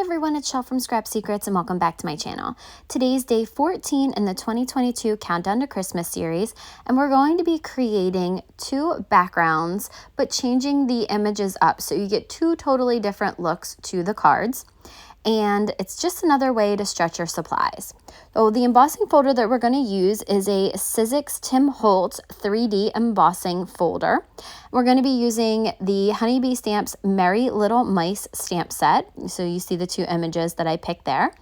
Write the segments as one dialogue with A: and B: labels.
A: everyone, it's Shell from Scrap Secrets and welcome back to my channel. Today's day 14 in the 2022 Countdown to Christmas series, and we're going to be creating two backgrounds but changing the images up so you get two totally different looks to the cards. And it's just another way to stretch your supplies. So the embossing folder that we're going to use is a Sizzix Tim Holtz 3D embossing folder. We're going to be using the Honeybee Stamps Merry Little Mice stamp set. So you see the two images that I picked there,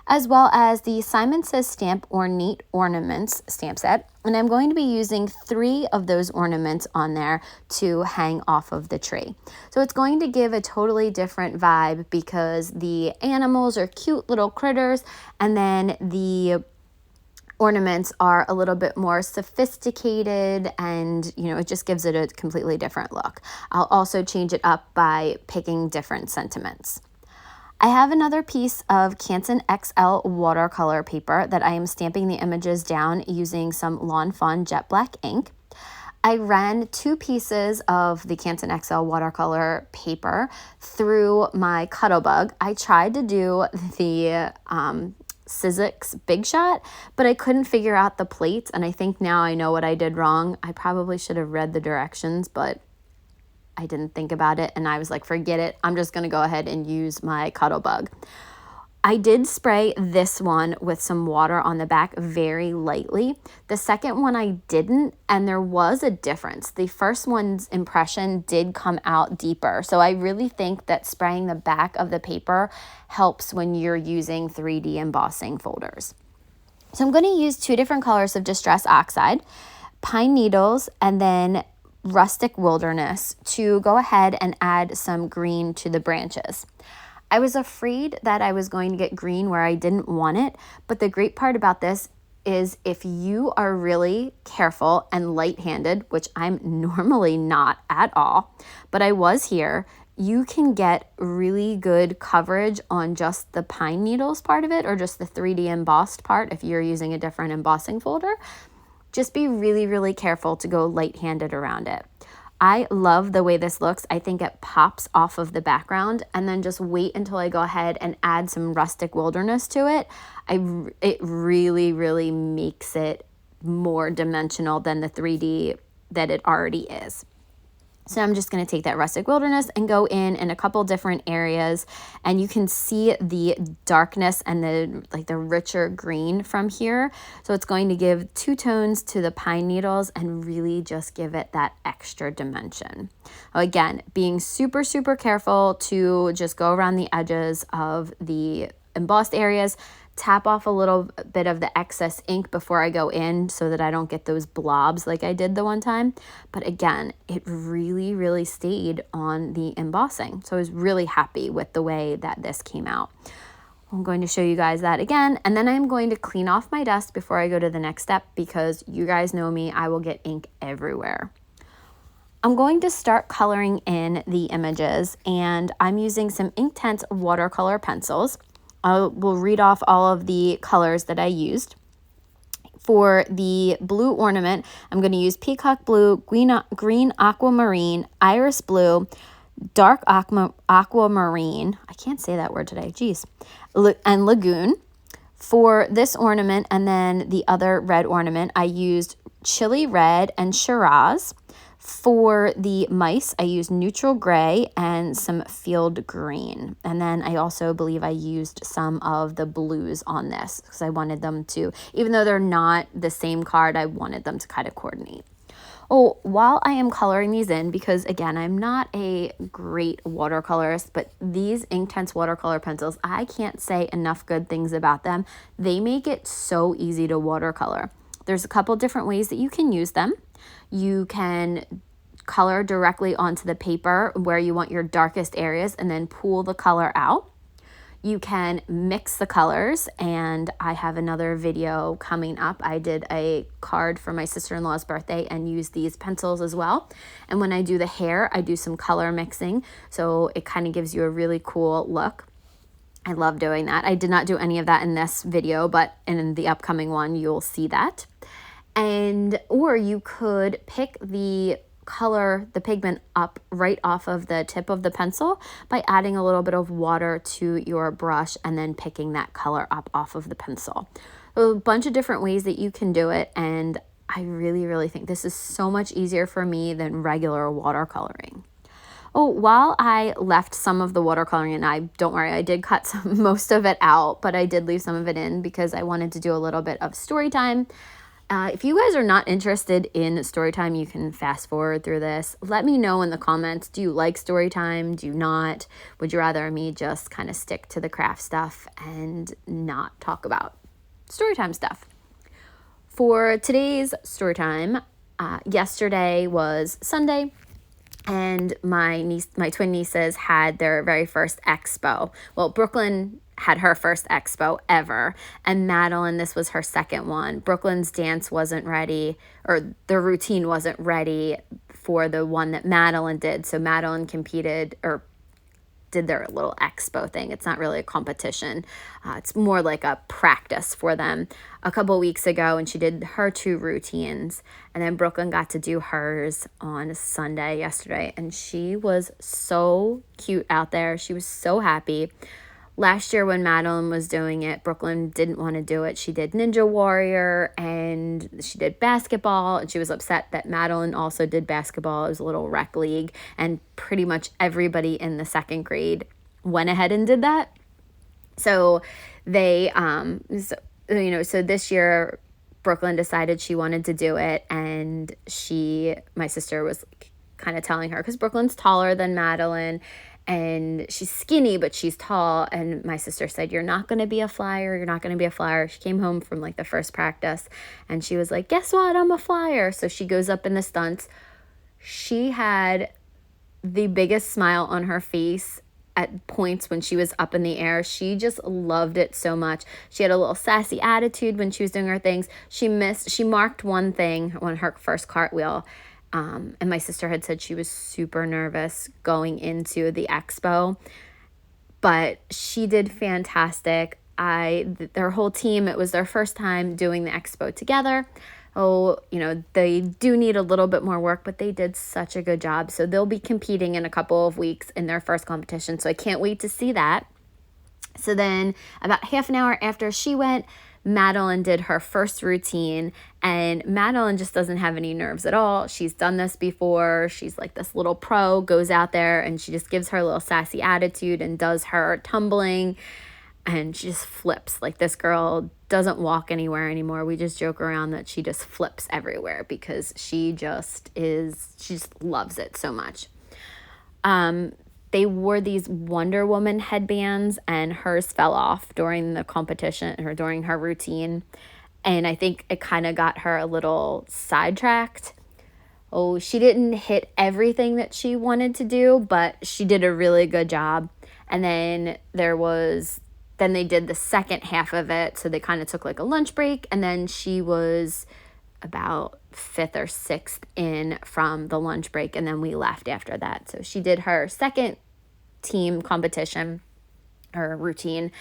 A: as well as the Simon Says Stamp Ornate Ornaments stamp set. And I'm going to be using 3 of those ornaments on there to hang off of the tree. So it's going to give a totally different vibe because the animals are cute little critters, and then the ornaments are a little bit more sophisticated, and it just gives it a completely different look. I'll also change it up by picking different sentiments. I have another piece of Canson XL watercolor paper that I am stamping the images down using some Lawn Fawn Jet Black ink. I ran 2 pieces of the Canson XL watercolor paper through my Cuttlebug. I tried to do the Sizzix Big Shot, but I couldn't figure out the plates, and I think now I know what I did wrong. I probably should have read the directions, but I didn't think about it, and I was like, forget it. I'm just going to go ahead and use my Cuttlebug. I did spray this one with some water on the back very lightly. The second one I didn't, and there was a difference. The first one's impression did come out deeper, so I really think that spraying the back of the paper helps when you're using 3D embossing folders. So I'm going to use 2 different colors of Distress Oxide, Pine Needles, and then Rustic Wilderness to go ahead and add some green to the branches. I was afraid that I was going to get green where I didn't want it, but the great part about this is if you are really careful and light-handed, which I'm normally not at all, but I was here, you can get really good coverage on just the pine needles part of it, or just the 3D embossed part if you're using a different embossing folder. Just be really, really careful to go light-handed around it. I love the way this looks. I think it pops off of the background, and then just wait until I go ahead and add some Rustic Wilderness to it. It really, really makes it more dimensional than the 3D that it already is. So I'm just going to take that Rustic Wilderness and go in a couple different areas, and you can see the darkness and the richer green from here. So it's going to give 2 tones to the pine needles and really just give it that extra dimension. Again, being super, super careful to just go around the edges of the embossed areas, tap off a little bit of the excess ink before I go in so that I don't get those blobs like I did the one time. But again, it really, really stayed on the embossing. So I was really happy with the way that this came out. I'm going to show you guys that again, and then I'm going to clean off my desk before I go to the next step because you guys know me, I will get ink everywhere. I'm going to start coloring in the images, and I'm using some Inktense watercolor pencils. I will read off all of the colors that I used. For the blue ornament, I'm going to use Peacock Blue, Green Aquamarine, Iris Blue, Dark Aquamarine, I can't say that word today, geez, and Lagoon. For this ornament and then the other red ornament, I used Chili Red and Shiraz. For the mice, I used neutral gray and some field green. And then I also believe I used some of the blues on this because I wanted them to, even though they're not the same card, I wanted them to kind of coordinate. Oh, while I am coloring these in, because again, I'm not a great watercolorist, but these Inktense watercolor pencils, I can't say enough good things about them. They make it so easy to watercolor. There's a couple different ways that you can use them. You can color directly onto the paper where you want your darkest areas and then pull the color out. You can mix the colors, and I have another video coming up. I did a card for my sister-in-law's birthday and used these pencils as well. And when I do the hair, I do some color mixing, so it kind of gives you a really cool look. I love doing that. I did not do any of that in this video, but in the upcoming one, you'll see that. Or you could pick the color the pigment up right off of the tip of the pencil by adding a little bit of water to your brush and then picking that color up off of the pencil. A bunch of different ways that you can do it, and I really, really think this is so much easier for me than regular watercoloring. Oh, while I left some of the watercoloring in, don't worry, I did cut most of it out, but I did leave some of it in because I wanted to do a little bit of story time. If you guys are not interested in story time, you can fast forward through this. Let me know in the comments. Do you like story time? Do you not? Would you rather me just kind of stick to the craft stuff and not talk about story time stuff? For today's story time, yesterday was Sunday, and my twin nieces had their very first expo. Well, Brooklyn had her first expo ever, and Madeline, this was her second one. Brooklyn's dance wasn't ready, or the routine wasn't ready for the one that Madeline did. So Madeline competed, or did their little expo thing. It's not really a competition. It's more like a practice for them a couple weeks ago, and she did her 2 routines, and then Brooklyn got to do hers on Sunday yesterday, and she was so cute out there. She was so happy. Last year when Madeline was doing it, Brooklyn didn't want to do it. She did Ninja Warrior and she did basketball, and she was upset that Madeline also did basketball. It was a little rec league, and pretty much everybody in the second grade went ahead and did that. So they, so this year Brooklyn decided she wanted to do it, and my sister was kind of telling her, because Brooklyn's taller than Madeline, and she's skinny, but she's tall. And my sister said, you're not going to be a flyer. You're not going to be a flyer. She came home from like the first practice, and she was like, guess what? I'm a flyer. So she goes up in the stunts. She had the biggest smile on her face at points when she was up in the air. She just loved it so much. She had a little sassy attitude when she was doing her things. She marked one thing on her first cartwheel. And my sister had said she was super nervous going into the expo, but she did fantastic. Their whole team, it was their first time doing the expo together. They do need a little bit more work, but they did such a good job. So they'll be competing in a couple of weeks in their first competition. So I can't wait to see that. So then about half an hour after she went, Madeline did her first routine, and Madeline just doesn't have any nerves at all. She's done this before. She's like this little pro, goes out there and she just gives her little sassy attitude and does her tumbling, and she just flips. Like, this girl doesn't walk anywhere anymore. We just joke around that she just flips everywhere because she just loves it so much. They wore these Wonder Woman headbands, and hers fell off during the competition or during her routine. And I think it kind of got her a little sidetracked. Oh, she didn't hit everything that she wanted to do, but she did a really good job. And then they did the second half of it. So they kind of took like a lunch break, and then she was about 5th or 6th in from the lunch break, and then we left after that. So she did her second team competition or routine,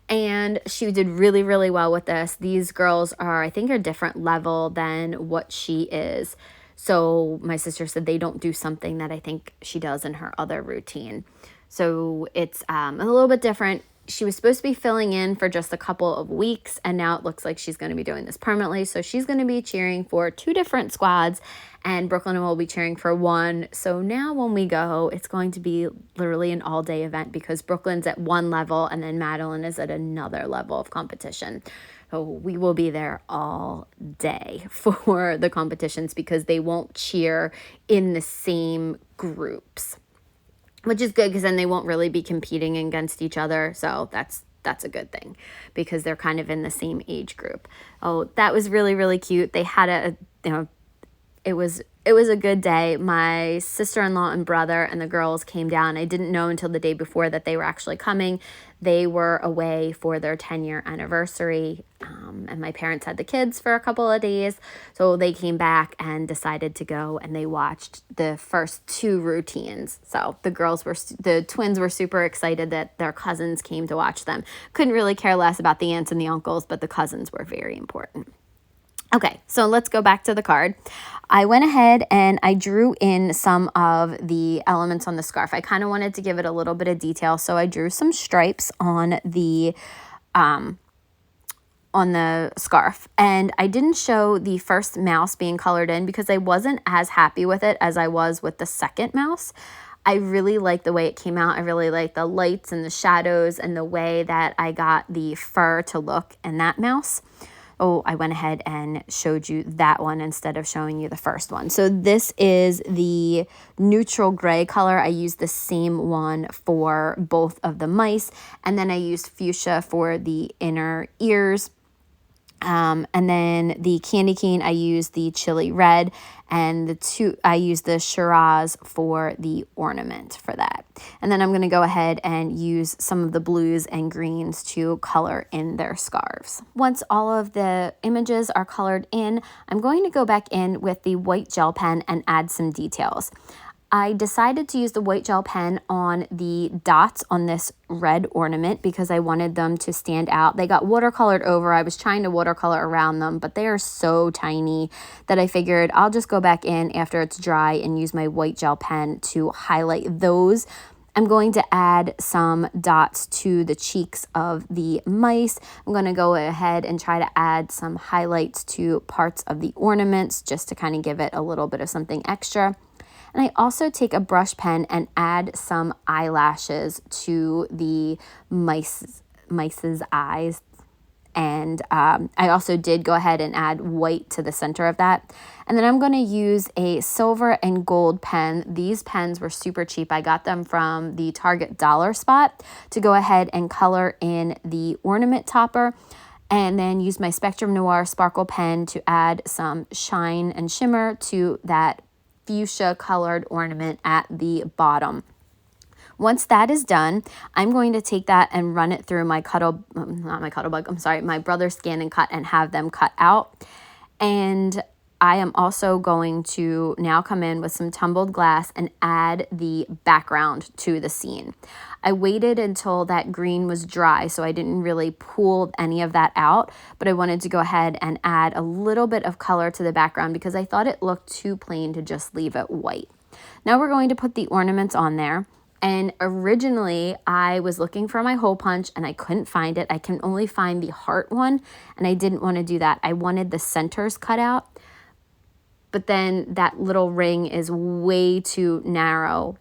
A: and she did really, really well with this. These girls are, I think, a different level than what she is. So my sister said they don't do something that I think she does in her other routine. So it's a little bit different. She was supposed to be filling in for just a couple of weeks, and now it looks like she's going to be doing this permanently. So she's going to be cheering for 2 different squads, and Brooklyn will be cheering for one. So now when we go, it's going to be literally an all-day event because Brooklyn's at one level and then Madeline is at another level of competition. So we will be there all day for the competitions because they won't cheer in the same groups, which is good because then they won't really be competing against each other. So that's a good thing because they're kind of in the same age group. Oh, that was really, really cute. They had it was a good day. My sister-in-law and brother and the girls came down. I didn't know until the day before that they were actually coming. They were away for their 10-year anniversary, and my parents had the kids for a couple of days. So they came back and decided to go, and they watched the first 2 routines. So the twins were super excited that their cousins came to watch them. Couldn't really care less about the aunts and the uncles, but the cousins were very important. Okay, so let's go back to the card. I went ahead and I drew in some of the elements on the scarf. I kind of wanted to give it a little bit of detail, so I drew some stripes on the scarf, and I didn't show the first mouse being colored in because I wasn't as happy with it as I was with the second mouse. I really like the way it came out. I really like the lights and the shadows and the way that I got the fur to look in that mouse. Oh, I went ahead and showed you that one instead of showing you the first one. So this is the neutral gray color. I used the same one for both of the mice, and then I used fuchsia for the inner ears. And then the candy cane, I used the chili red, and I used the Shiraz for the ornament for that. And then I'm going to go ahead and use some of the blues and greens to color in their scarves. Once all of the images are colored in, I'm going to go back in with the white gel pen and add some details. I decided to use the white gel pen on the dots on this red ornament because I wanted them to stand out. They got watercolored over. I was trying to watercolor around them, but they are so tiny that I figured I'll just go back in after it's dry and use my white gel pen to highlight those. I'm going to add some dots to the cheeks of the mice. I'm going to go ahead and try to add some highlights to parts of the ornaments just to kind of give it a little bit of something extra. And I also take a brush pen and add some eyelashes to the mice's eyes. And I also did go ahead and add white to the center of that. And then I'm going to use a silver and gold pen. These pens were super cheap. I got them from the Target dollar spot to go ahead and color in the ornament topper. And then use my Spectrum Noir sparkle pen to add some shine and shimmer to that fuchsia colored ornament at the bottom. Once that is done, I'm going to take that and run it through my my brother's Scan and Cut and have them cut out. And I am also going to now come in with some tumbled glass and add the background to the scene. I waited until that green was dry, so I didn't really pull any of that out, but I wanted to go ahead and add a little bit of color to the background because I thought it looked too plain to just leave it white. Now we're going to put the ornaments on there. And originally I was looking for my hole punch and I couldn't find it. I can only find the heart one, and I didn't want to do that. I wanted the centers cut out, but then that little ring is way too narrow.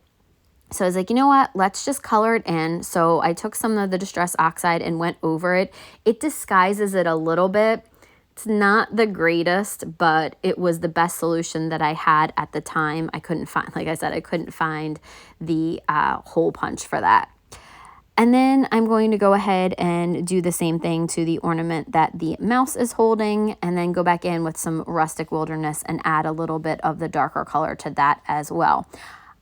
A: So I was like, you know what, let's just color it in. So I took some of the Distress Oxide and went over it. It disguises it a little bit. It's not the greatest, but it was the best solution that I had at the time. I couldn't find, like I said, I couldn't find the hole punch for that. And then I'm going to go ahead and do the same thing to the ornament that the mouse is holding, and then go back in with some Rustic Wilderness and add a little bit of the darker color to that as well.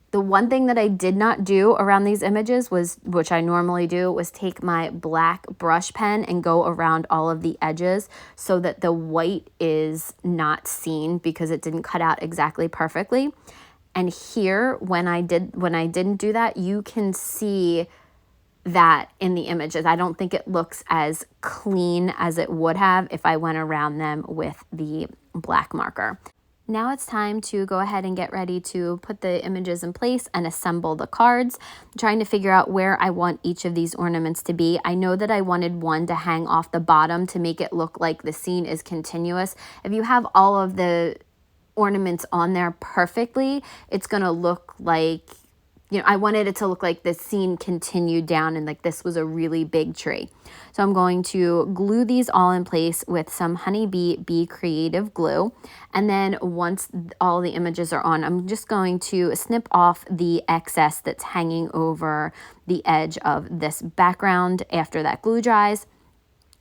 A: The one thing that I did not do around these images was, which I normally do, was take my black brush pen and go around all of the edges so that the white is not seen because it didn't cut out exactly perfectly. And here, when I didn't do that, you can see that in the images. I don't think it looks as clean as it would have if I went around them with the black marker. Now it's time to go ahead and get ready to put the images in place and assemble the cards. I'm trying to figure out where I want each of these ornaments to be. I know that I wanted one to hang off the bottom to make it look like the scene is continuous. If you have all of the ornaments on there perfectly, it's going to look like, you know, I wanted it to look like the scene continued down and like this was a really big tree. So I'm going to glue these all in place with some Honeybee Bee Creative glue. And then once all the images are on, I'm just going to snip off the excess that's hanging over the edge of this background after that glue dries.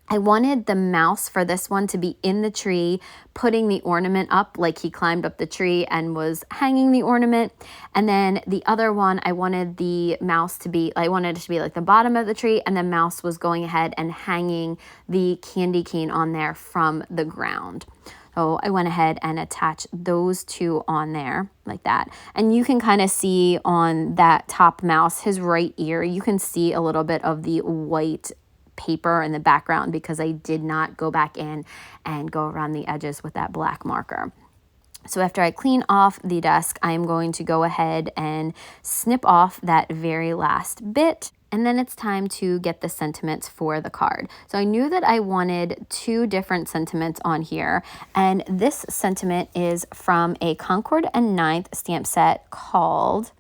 A: I wanted the mouse for this one to be in the tree, putting the ornament up like he climbed up the tree and was hanging the ornament. And then the other one, I wanted the mouse to be, I wanted it to be like the bottom of the tree, and the mouse was going ahead and hanging the candy cane on there from the ground. So I went ahead and attached those two on there like that. And you can kind of see on that top mouse, his right ear, you can see a little bit of the white paper in the background because I did not go back in and go around the edges with that black marker. So after I clean off the desk, I'm going to go ahead and snip off that very last bit. And then it's time to get the sentiments for the card. So I knew that I wanted 2 different sentiments on here. And this sentiment is from a Concord and Ninth stamp set called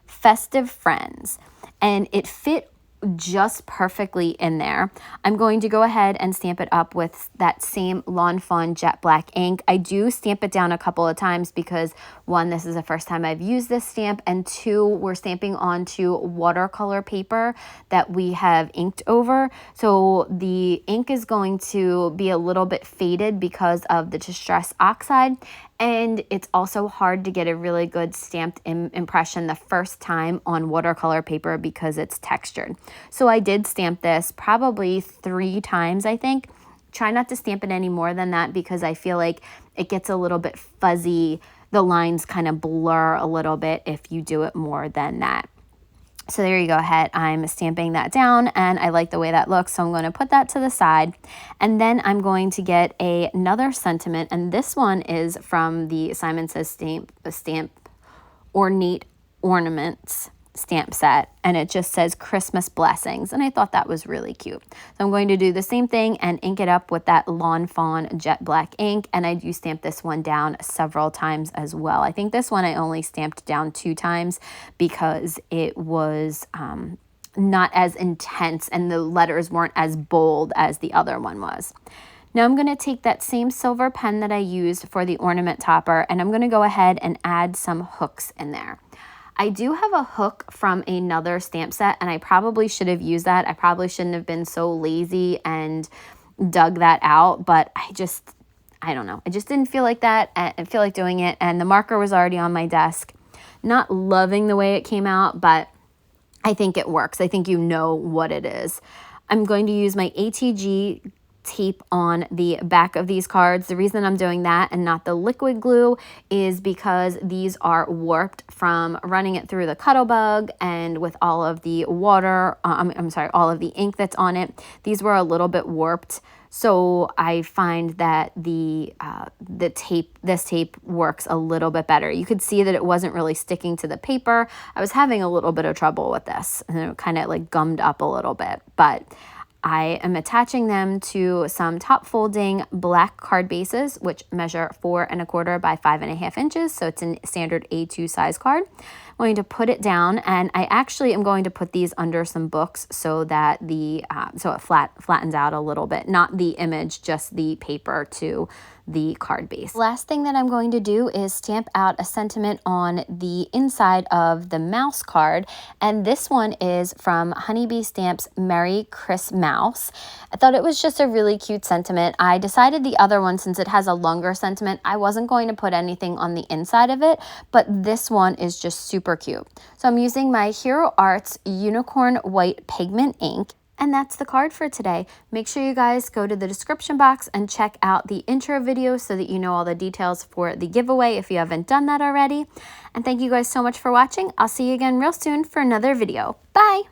A: Festive Friends. And it fit just perfectly in there. I'm going to go ahead and stamp it up with that same Lawn Fawn jet black ink. I do stamp it down a couple of times because 1, this is the first time I've used this stamp, and 2, we're stamping onto watercolor paper that we have inked over. So the ink is going to be a little bit faded because of the Distress Oxide. And it's also hard to get a really good stamped impression the first time on watercolor paper because it's textured. So I did stamp this probably 3 times, I think. Try not to stamp it any more than that because I feel like it gets a little bit fuzzy. The lines kind of blur a little bit if you do it more than that. So there you go ahead. I'm stamping that down and I like the way that looks. So I'm going to put that to the side. And then I'm going to get another sentiment. And this one is from the Simon Says Stamp Ornate Ornaments stamp set. And it just says Christmas Blessings. And I thought that was really cute. So I'm going to do the same thing and ink it up with that Lawn Fawn jet black ink. And I do stamp this one down several times as well. I think this one I only stamped down 2 times because it was not as intense and the letters weren't as bold as the other one was. Now I'm going to take that same silver pen that I used for the ornament topper and I'm going to go ahead and add some hooks in there. I do have a hook from another stamp set and I probably should have used that. I probably shouldn't have been so lazy and dug that out, but I don't know. I just didn't feel like that. I feel like doing it and the marker was already on my desk. Not loving the way it came out, but I think it works. I think you know what it is. I'm going to use my ATG tape on the back of these cards. The reason I'm doing that and not the liquid glue is because these are warped from running it through the Cuttlebug and with all of the water, all of the ink that's on it. These were a little bit warped. So I find that this tape works a little bit better. You could see that it wasn't really sticking to the paper. I was having a little bit of trouble with this and it kind of like gummed up a little bit, but I am attaching them to some top folding black card bases, which measure 4 1/4 by 5 1/2 inches. So it's a standard A2 size card. I'm going to put it down and I actually am going to put these under some books so that so it flattens out a little bit, not the image, just the paper to the card base. Last thing that I'm going to do is stamp out a sentiment on the inside of the mouse card, and this one is from Honeybee Stamps Merry Chris Mouse. I thought it was just a really cute sentiment. I decided the other one, since it has a longer sentiment, I wasn't going to put anything on the inside of it, but this one is just super cute. So I'm using my Hero Arts Unicorn White Pigment ink. And that's the card for today. Make sure you guys go to the description box and check out the intro video so that you know all the details for the giveaway if you haven't done that already. And thank you guys so much for watching. I'll see you again real soon for another video. Bye!